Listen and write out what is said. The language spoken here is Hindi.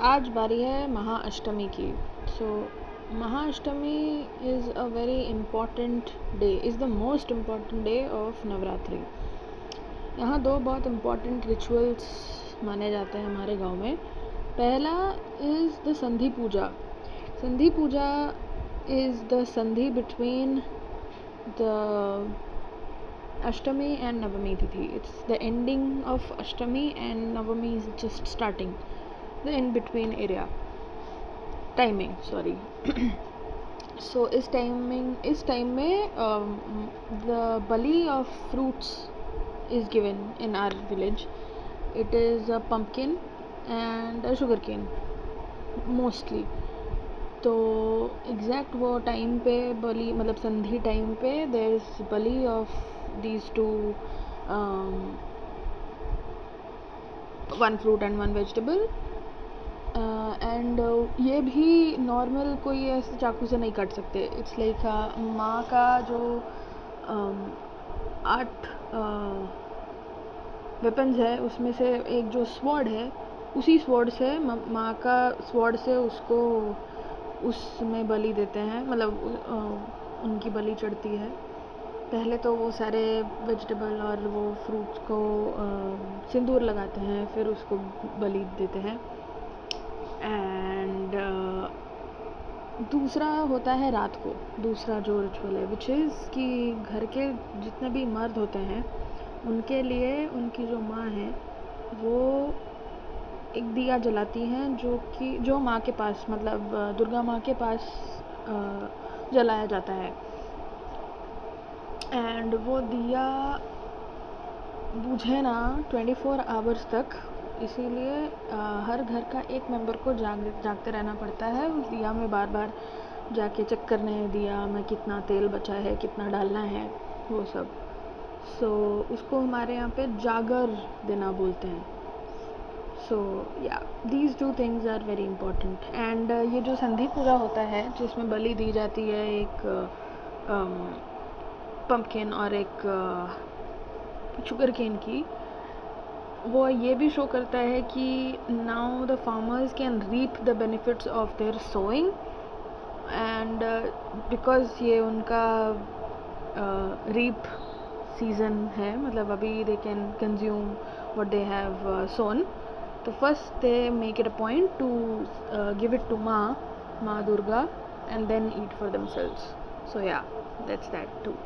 आज बारी है महाअष्टमी की। So Mahashtami is a very important day, is the most important day of Navratri. यहाँ दो बहुत इम्पॉर्टेंट रिचुअल्स माने जाते हैं हमारे गांव में। पहला इज़ द संधि पूजा। संधि पूजा इज़ द संधि between the Ashtami and Navami Tithi. It's the ending of Ashtami and Navami is just starting. The in between area. Timing, sorry. So इस टाइम में the bali of fruits is given in our village. It is a pumpkin and a sugarcane mostly. तो एग्जैक्ट वो टाइम पे बलि मतलब संधि टाइम पे देयर इज बलि of these two one fruit and one vegetable and ये भी नॉर्मल कोई ऐसे चाकू से नहीं काट सकते। इट्स लाइक माँ का जो 8 वेपन्स है उसमें से एक जो स्वॉर्ड है, उसी स्वॉर्ड से माँ का स्वॉर्ड से उसको उसमें बलि देते हैं, मतलब उनकी बलि चढ़ती है। पहले तो वो सारे वेजिटेबल और वो फ्रूट्स को सिंदूर लगाते हैं, फिर उसको बलि देते हैं। एंड दूसरा होता है रात को, दूसरा जो रिचुअल है विच इज़ कि घर के जितने भी मर्द होते हैं उनके लिए उनकी जो माँ है वो एक दिया जलाती हैं जो माँ के पास मतलब दुर्गा माँ के पास जलाया जाता है। एंड वो दिया बुझे ना 24 आवर्स तक, इसीलिए हर घर का एक मेंबर को जागते रहना पड़ता है उस दिया में, बार बार जाके चेक करने दिया में कितना तेल बचा है, कितना डालना है, वो सब। सो उसको हमारे यहाँ पे जागर देना बोलते हैं। सो या these two things are very important. And ये जो संधि पूजा होता है जिसमें बलि दी जाती है एक पम्पकिन और एक शुगर केन की, वो ये भी शो करता है कि now the farmers can reap the benefits of their sowing. And because ये उनका रीप सीजन है, मतलब अभी they can consume what they have sown. तो first they make it a point to give it to Ma Durga and then eat for themselves. So yeah, that's that too.